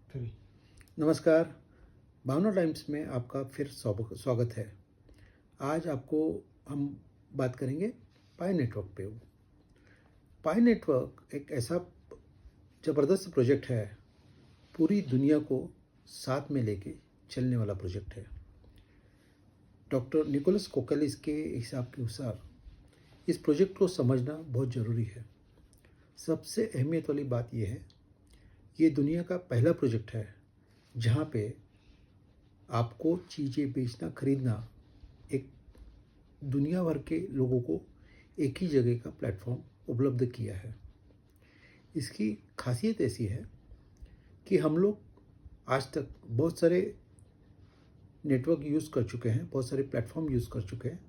Three. नमस्कार। भावना times में आपका फिर स्वागत है। आज आपको हम बात करेंगे पाई नेटवर्क पे। पाई नेटवर्क एक ऐसा ज़बरदस्त प्रोजेक्ट है, पूरी दुनिया को साथ में लेके चलने वाला प्रोजेक्ट है। डॉक्टर निकोलस कोकलिस के हिसाब के अनुसार इस प्रोजेक्ट को समझना बहुत ज़रूरी है। सबसे अहमियत वाली बात यह है, ये दुनिया का पहला प्रोजेक्ट है जहाँ पे आपको चीज़ें बेचना खरीदना एक दुनिया भर के लोगों को एक ही जगह का प्लेटफॉर्म उपलब्ध किया है। इसकी खासियत ऐसी है कि हम लोग आज तक बहुत सारे नेटवर्क यूज़ कर चुके हैं, बहुत सारे प्लेटफॉर्म यूज़ कर चुके हैं।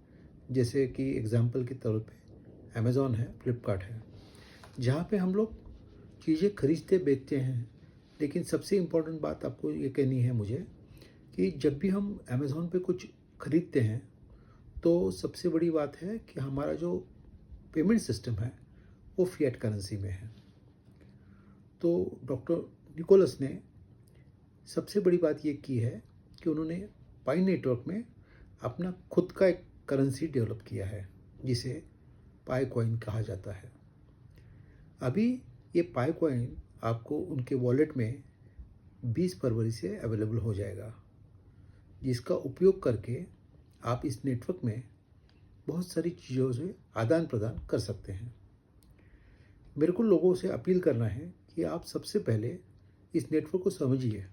जैसे कि एग्जांपल के तौर पे अमेज़ॉन है, फ्लिपकार्ट है, जहाँ पे हम लोग चीज़ें खरीदते बेचते हैं। लेकिन सबसे इम्पोर्टेंट बात आपको ये कहनी है मुझे कि जब भी हम अमेज़ॉन पे कुछ खरीदते हैं तो सबसे बड़ी बात है कि हमारा जो पेमेंट सिस्टम है वो फिएट करेंसी में है। तो डॉक्टर निकोलस ने सबसे बड़ी बात ये की है कि उन्होंने पाई नेटवर्क में अपना खुद का एक करेंसी डेवलप किया है जिसे पाई कॉइन कहा जाता है। अभी ये पाई कॉइन आपको उनके वॉलेट में 20 फरवरी से अवेलेबल हो जाएगा, जिसका उपयोग करके आप इस नेटवर्क में बहुत सारी चीज़ों से आदान प्रदान कर सकते हैं। मेरे को लोगों से अपील करना है कि आप सबसे पहले इस नेटवर्क को समझिए।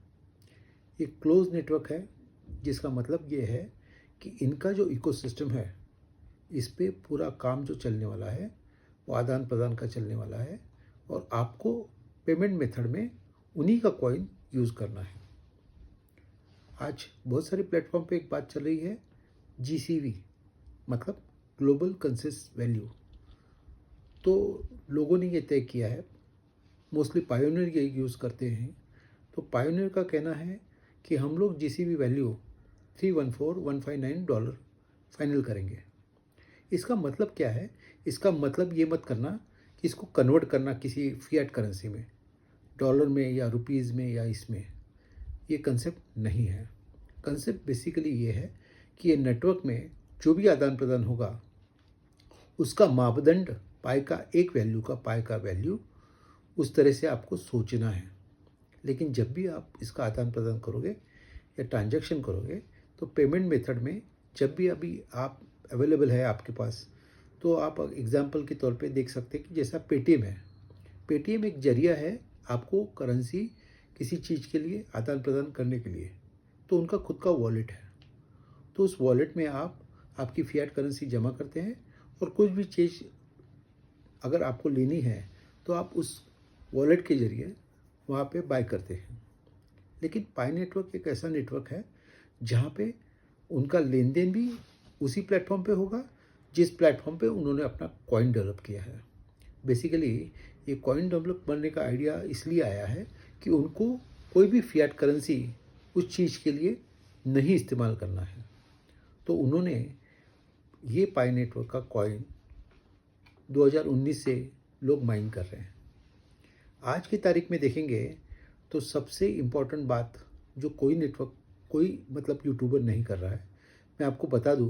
ये क्लोज नेटवर्क है, जिसका मतलब ये है कि इनका जो इकोसिस्टम है, इस पे पूरा काम जो चलने वाला है वो आदान प्रदान का चलने वाला है और आपको पेमेंट मेथड में उन्हीं का कॉइन यूज़ करना है। आज बहुत सारे प्लेटफॉर्म पे एक बात चल रही है, GCV मतलब ग्लोबल कंसेस वैल्यू। तो लोगों ने ये तय किया है, मोस्टली पायोनियर ये यूज़ करते हैं। तो पायोनियर का कहना है कि हम लोग GCV वैल्यू $314,159 फाइनल करेंगे। इसका मतलब क्या है? इसका मतलब ये मत करना कि इसको कन्वर्ट करना किसी फिएट करेंसी में, डॉलर में या रुपीज़ में या इसमें। ये कंसेप्ट नहीं है। कंसेप्ट बेसिकली ये है कि ये नेटवर्क में जो भी आदान प्रदान होगा उसका मापदंड पाई का एक वैल्यू का पाई का वैल्यू, उस तरह से आपको सोचना है। लेकिन जब भी आप इसका आदान प्रदान करोगे या ट्रांजैक्शन करोगे तो पेमेंट मेथड में जब भी अभी आप अवेलेबल है आपके पास, तो आप एग्जांपल के तौर पे देख सकते हैं कि जैसा पेटीएम है। पेटीएम एक जरिया है आपको करेंसी किसी चीज़ के लिए आदान प्रदान करने के लिए। तो उनका खुद का वॉलेट है। तो उस वॉलेट में आप आपकी फिएट करेंसी जमा करते हैं और कुछ भी चीज़ अगर आपको लेनी है तो आप उस वॉलेट के ज़रिए वहाँ पे बाय करते हैं। लेकिन पाई नेटवर्क एक ऐसा नेटवर्क है जहाँ पे उनका लेन देन भी उसी प्लेटफॉर्म पे होगा जिस प्लेटफॉर्म पे उन्होंने अपना कॉइन डेवलप किया है। बेसिकली ये कॉइन डेवलप करने का आइडिया इसलिए आया है कि उनको कोई भी फिएट करेंसी उस चीज़ के लिए नहीं इस्तेमाल करना है। तो उन्होंने ये पाई नेटवर्क का कॉइन 2019 से लोग माइन कर रहे हैं। आज की तारीख में देखेंगे तो सबसे इम्पॉर्टेंट बात जो कोई नेटवर्क कोई मतलब यूट्यूबर नहीं कर रहा है, मैं आपको बता दूं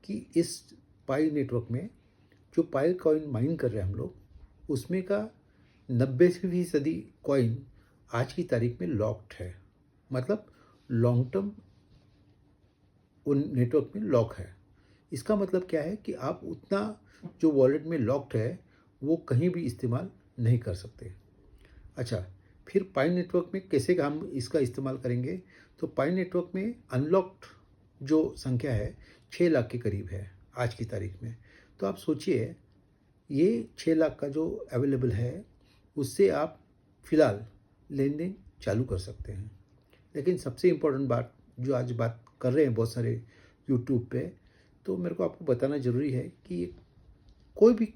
कि इस पाई नेटवर्क में जो पाई कॉइन माइन कर रहे हैं हम लोग, उसमें का 90% कॉइन आज की तारीख में लॉक्ड है। मतलब लॉन्ग टर्म उन नेटवर्क में लॉक है। इसका मतलब क्या है कि आप उतना जो वॉलेट में लॉक्ड है वो कहीं भी इस्तेमाल नहीं कर सकते। अच्छा, फिर पाई नेटवर्क में कैसे हम इसका इस्तेमाल करेंगे? तो पाई नेटवर्क में अनलॉक्ड जो संख्या है 6 लाख के करीब है आज की तारीख में। तो आप सोचिए, ये 6 लाख का जो अवेलेबल है उससे आप फ़िलहाल लेन देन चालू कर सकते हैं। लेकिन सबसे इम्पोर्टेंट बात जो आज बात कर रहे हैं बहुत सारे यूट्यूब पे, तो मेरे को आपको बताना ज़रूरी है कि कोई भी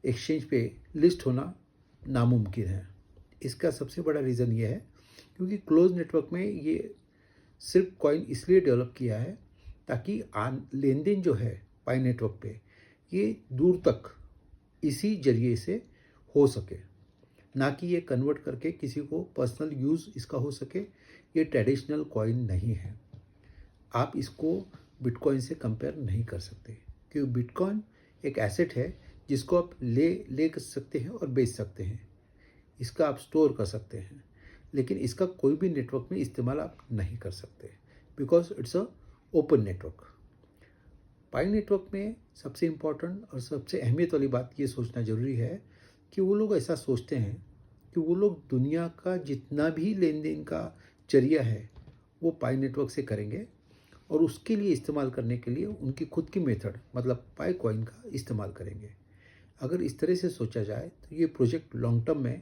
एक्सचेंज पे लिस्ट होना नामुमकिन है। इसका सबसे बड़ा रीज़न ये है क्योंकि क्लोज नेटवर्क में ये सिर्फ कॉइन इसलिए डेवलप किया है ताकि लेन देन जो है पाई नेटवर्क पे ये दूर तक इसी जरिए से हो सके। ना कि ये कन्वर्ट करके किसी को पर्सनल यूज़ इसका हो सके। ये ट्रेडिशनल कॉइन नहीं है। आप इसको बिटकॉइन से कंपेयर नहीं कर सकते, क्योंकि बिटकॉइन एक एसेट है जिसको आप ले कर सकते हैं और बेच सकते हैं। इसका आप स्टोर कर सकते हैं, लेकिन इसका कोई भी नेटवर्क में इस्तेमाल आप नहीं कर सकते, because it's a open network. Pi network में सबसे इम्पोर्टेंट और सबसे अहमियत वाली बात ये सोचना ज़रूरी है कि वो लोग ऐसा सोचते हैं कि वो लोग दुनिया का जितना भी लेन देन का जरिया है वो पाई नेटवर्क से करेंगे, और उसके लिए इस्तेमाल करने के लिए उनकी खुद की मेथड मतलब पाई कॉइन का इस्तेमाल करेंगे। अगर इस तरह से सोचा जाए तो ये प्रोजेक्ट लॉन्ग टर्म में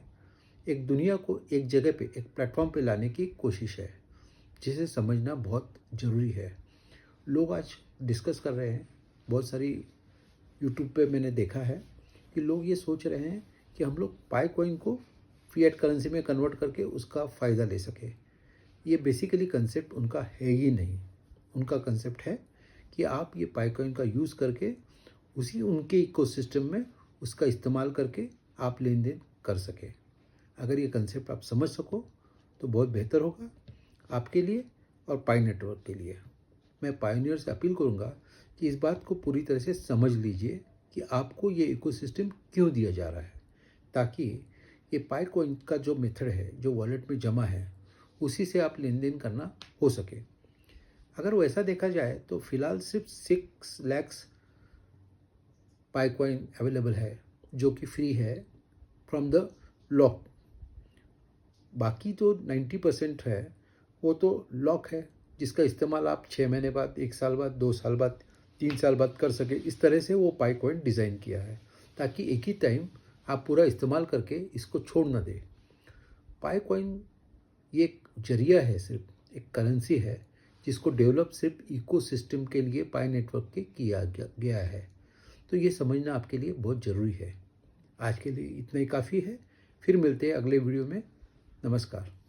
एक दुनिया को एक जगह पे, एक प्लेटफॉर्म पे लाने की कोशिश है, जिसे समझना बहुत ज़रूरी है। लोग आज डिस्कस कर रहे हैं, बहुत सारी यूट्यूब पे मैंने देखा है कि लोग ये सोच रहे हैं कि हम लोग पाई कॉइन को फिएट करेंसी में कन्वर्ट करके उसका फ़ायदा ले सके। ये बेसिकली कंसेप्ट उनका है ही नहीं। उनका कंसेप्ट है कि आप ये पाई कॉइन का यूज़ करके उसी उनके इकोसिस्टम में उसका इस्तेमाल करके आप लेन देन कर सके। अगर ये कंसेप्ट आप समझ सको तो बहुत बेहतर होगा आपके लिए और पाई नेटवर्क के लिए। मैं पायोनियर से अपील करूंगा कि इस बात को पूरी तरह से समझ लीजिए कि आपको ये इकोसिस्टम क्यों दिया जा रहा है, ताकि ये पाई कॉइन का जो मेथड है, जो वॉलेट में जमा है, उसी से आप लेन देन करना हो सके। अगर वैसा देखा जाए तो फिलहाल सिर्फ 6 लाख पाई कॉइन अवेलेबल है, जो कि फ्री है फ्रॉम द लॉक। बाकी जो 90% है वो तो लॉक है, जिसका इस्तेमाल आप 6 महीने बाद, 1 साल बाद, 2 साल बाद, 3 साल बाद कर सके। इस तरह से वो पाई कॉइन डिज़ाइन किया है ताकि एक ही टाइम आप पूरा इस्तेमाल करके इसको छोड़ ना दें। पाई कॉइन ये एक जरिया है, सिर्फ एक करेंसी है जिसको डेवलप सिर्फ इकोसिस्टम के लिए पाई नेटवर्क के किया गया है। तो ये समझना आपके लिए बहुत ज़रूरी है। आज के लिए इतना ही काफ़ी है। फिर मिलते हैं अगले वीडियो में। नमस्कार।